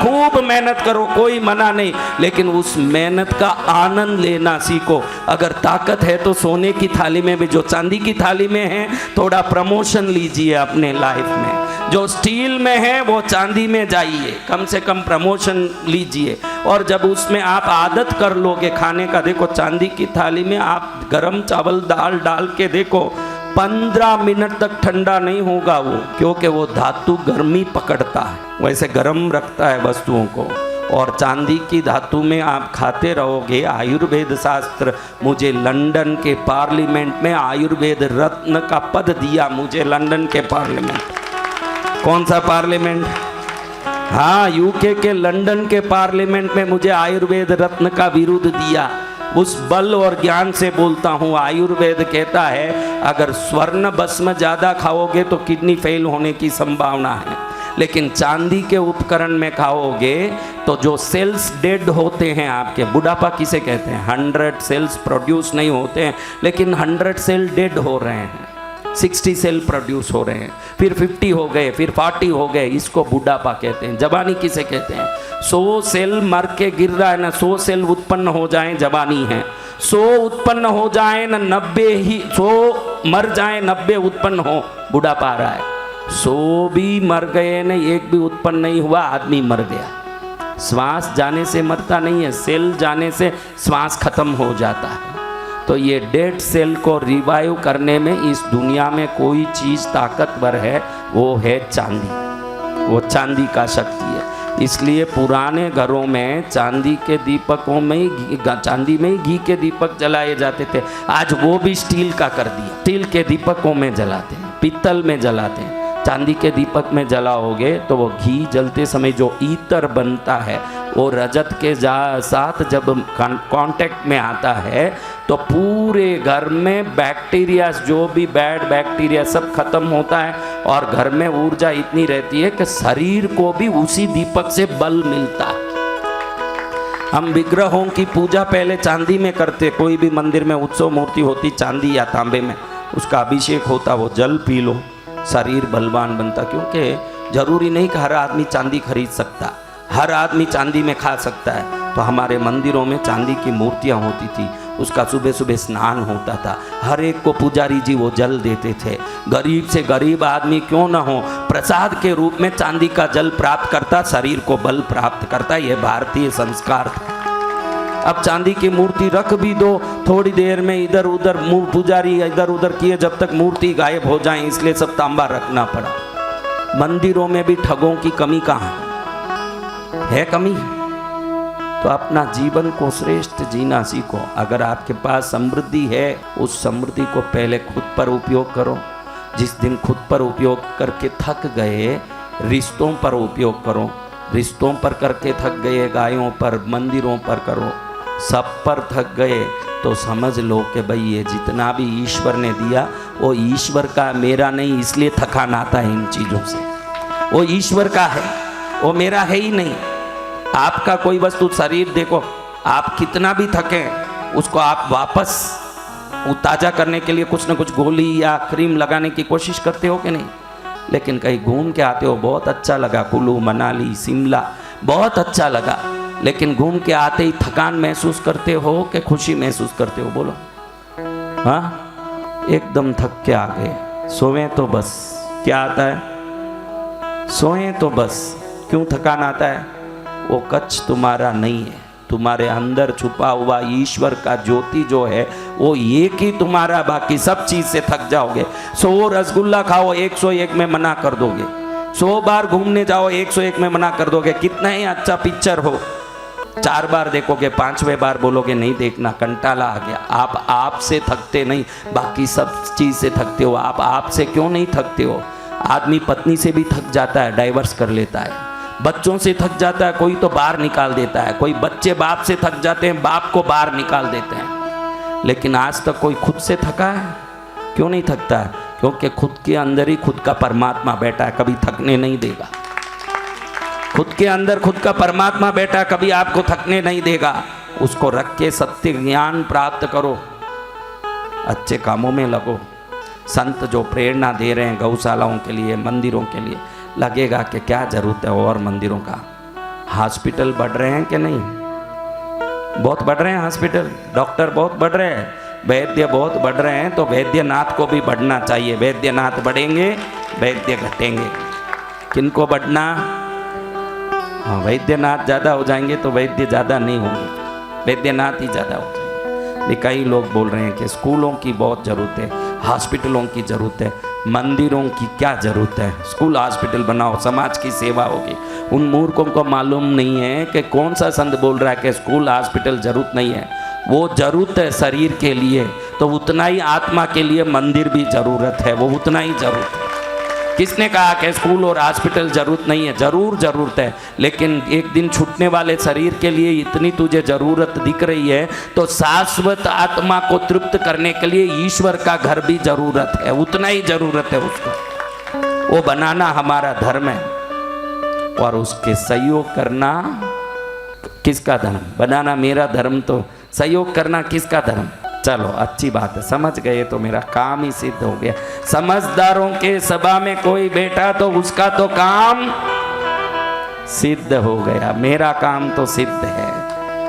खूब मेहनत करो, कोई मना नहीं, लेकिन उस मेहनत का आनंद लेना सीखो। अगर ताकत है तो सोने की थाली में भी, जो चांदी की थाली में है थोड़ा प्रमोशन लीजिए अपने लाइफ में, जो स्टील में है वो चांदी में जाइए, कम से कम प्रमोशन लीजिए। और जब उसमें आप आदत कर लोगे खाने का, देखो चांदी की थाली में आप गरम चावल दाल डाल के देखो, 15 मिनट तक ठंडा नहीं होगा वो, क्योंकि वो धातु गर्मी पकड़ता है, वैसे गर्म रखता है वस्तुओं को। और चांदी की धातु में आप खाते रहोगे। आयुर्वेद शास्त्र, मुझे लंदन के पार्लियामेंट में आयुर्वेद रत्न का पद दिया, मुझे लंदन के पार्लियामेंट। कौन सा पार्लियामेंट? हाँ, यूके के लंदन के पार्लियामेंट में मुझे आयुर्वेद रत्न का बिरुद दिया। उस बल और ज्ञान से बोलता हूँ। आयुर्वेद कहता है अगर स्वर्ण भस्म ज़्यादा खाओगे तो किडनी फेल होने की संभावना है, लेकिन चांदी के उपकरण में खाओगे तो जो सेल्स डेड होते हैं आपके, बुढ़ापा किसे कहते हैं? 100 सेल्स प्रोड्यूस नहीं होते हैं, लेकिन 100 सेल डेड हो रहे हैं, 60 सेल प्रोड्यूस हो रहे हैं, फिर 50 हो गए, फिर 40 हो गए, इसको बुढ़ापा कहते हैं। जवानी किसे कहते हैं? 100 सेल मर के गिर रहा है ना, 100 सेल उत्पन्न हो जाएं जवानी है, 100 उत्पन्न हो जाए ना 90 ही, 100 मर जाए 90 उत्पन्न हो, बुढ़ापा आ रहा है। 100 भी मर गए ना, एक भी उत्पन्न नहीं हुआ, आदमी मर गया। श्वास जाने से मरता नहीं है, सेल जाने से श्वास खत्म हो जाता है। तो ये डेड सेल को रिवाइव करने में इस दुनिया में कोई चीज़ ताकतवर है, वो है चांदी, वो चांदी का शक्ति है। इसलिए पुराने घरों में चांदी के दीपकों में ही, चांदी में ही घी के दीपक जलाए जाते थे। आज वो भी स्टील का कर दिया, स्टील के दीपकों में जलाते हैं, पीतल में जलाते हैं। चांदी के दीपक में जलाओगे तो वो घी जलते समय जो ईतर बनता है वो रजत के साथ जब कांटेक्ट में आता है तो पूरे घर में बैक्टीरिया, जो भी बैड बैक्टीरिया सब खत्म होता है, और घर में ऊर्जा इतनी रहती है कि शरीर को भी उसी दीपक से बल मिलता है। हम विग्रहों की पूजा पहले चांदी में करते, कोई भी मंदिर में उत्सव मूर्ति होती चांदी या तांबे में, उसका अभिषेक होता, वो जल पी लो, शरीर बलवान बनता। क्योंकि जरूरी नहीं कि हर आदमी चांदी खरीद सकता, हर आदमी चांदी में खा सकता है। तो हमारे मंदिरों में चांदी की मूर्तियाँ होती थी, उसका सुबह सुबह स्नान होता था, हर एक को पुजारी जी वो जल देते थे। गरीब से गरीब आदमी क्यों ना हो, प्रसाद के रूप में चांदी का जल प्राप्त करता, शरीर को बल प्राप्त करता। ये भारतीय संस्कार था। अब चांदी की मूर्ति रख भी दो, थोड़ी देर में इधर उधर पुजारी इधर उधर किए जब तक मूर्ति गायब हो जाए, इसलिए सब तांबा रखना पड़ा। मंदिरों में भी ठगों की कमी कहाँ है? कमी। तो अपना जीवन को श्रेष्ठ जीना सीखो। अगर आपके पास समृद्धि है, उस समृद्धि को पहले खुद पर उपयोग करो। जिस दिन खुद पर उपयोग करके थक गए, रिश्तों पर उपयोग करो। रिश्तों पर करके थक गए, गायों पर, मंदिरों पर करो, सब पर थक गए तो समझ लो कि भाई ये जितना भी ईश्वर ने दिया वो ईश्वर का, मेरा नहीं, इसलिए थकान आता है इन चीज़ों से। वो ईश्वर का है, वो मेरा है ही नहीं। आपका कोई वस्तु, शरीर देखो, आप कितना भी थकें उसको आप वापस ताज़ा करने के लिए कुछ न कुछ गोली या क्रीम लगाने की कोशिश करते हो कि नहीं? लेकिन कहीं घूम के आते हो, बहुत अच्छा लगा, कुल्लू मनाली शिमला बहुत अच्छा लगा, लेकिन घूम के आते ही थकान महसूस करते हो कि खुशी महसूस करते हो? बोलो। हाँ, एकदम थक के आ गए, सोएं तो बस। क्या आता है? सोएं तो बस। क्यों थकान आता है? वो कच्छ तुम्हारा नहीं है, तुम्हारे अंदर छुपा हुआ ईश्वर का ज्योति जो है वो एक ही तुम्हारा, बाकी सब चीज से थक जाओगे। 100 रसगुल्ला खाओ, 101 में मना कर दोगे। 100 बार घूमने जाओ, 101 में मना कर दोगे। कितना ही अच्छा पिक्चर हो, 4 बार देखोगे, 5वें बार बोलोगे नहीं देखना, कंटाला आ गया। आप आपसे थकते नहीं, बाकी सब चीज से थकते हो। आप आपसे क्यों नहीं थकते हो? आदमी पत्नी से भी थक जाता है, डाइवर्स कर लेता है। बच्चों से थक जाता है, कोई तो बाहर निकाल देता है। कोई बच्चे बाप से थक जाते हैं, बाप को बाहर निकाल देते हैं। लेकिन आज तक कोई खुद से थका है? क्यों नहीं थकता है? क्योंकि खुद के अंदर ही खुद का परमात्मा बैठा है, कभी थकने नहीं देगा। खुद के अंदर खुद का परमात्मा बैठा है, कभी आपको थकने नहीं देगा। उसको रख के सत्य ज्ञान प्राप्त करो, अच्छे कामों में लगो। संत जो प्रेरणा दे रहे हैं गौशालाओं के लिए, मंदिरों के लिए, लगेगा कि क्या जरूरत है और मंदिरों का, हॉस्पिटल बढ़ रहे हैं कि नहीं? बहुत बढ़ रहे हैं हॉस्पिटल, डॉक्टर बहुत बढ़ रहे हैं, वैद्य बहुत बढ़ रहे हैं, तो वैद्यनाथ को भी बढ़ना चाहिए। वैद्यनाथ बढ़ेंगे, वैद्य घटेंगे। किनको बढ़ना? हाँ, वैद्यनाथ ज़्यादा हो जाएंगे तो वैद्य ज़्यादा नहीं होंगे, वैद्यनाथ ही ज़्यादा हो जाएंगे। कई लोग बोल रहे हैं कि स्कूलों की बहुत ज़रूरत है, हॉस्पिटलों की ज़रूरत है, मंदिरों की क्या ज़रूरत है? स्कूल हॉस्पिटल बनाओ, समाज की सेवा होगी। उन मूर्खों को मालूम नहीं है कि कौन सा संत बोल रहा है कि स्कूल हॉस्पिटल ज़रूरत नहीं है। वो ज़रूरत है शरीर के लिए, तो उतना ही आत्मा के लिए मंदिर भी ज़रूरत है, वो उतना ही ज़रूरत है। किसने कहा कि स्कूल और हॉस्पिटल ज़रूरत नहीं है? ज़रूर ज़रूरत है, लेकिन एक दिन छूटने वाले शरीर के लिए इतनी तुझे ज़रूरत दिख रही है, तो शाश्वत आत्मा को तृप्त करने के लिए ईश्वर का घर भी ज़रूरत है, उतना ही ज़रूरत है उसको। वो बनाना हमारा धर्म है, और उसके सहयोग करना किसका धर्म? बनाना मेरा धर्म, तो सहयोग करना किसका धर्म? चलो अच्छी बात है, समझ गए तो मेरा काम ही सिद्ध हो गया। समझदारों के सभा में कोई बैठा तो उसका तो काम सिद्ध हो गया, मेरा काम तो सिद्ध है।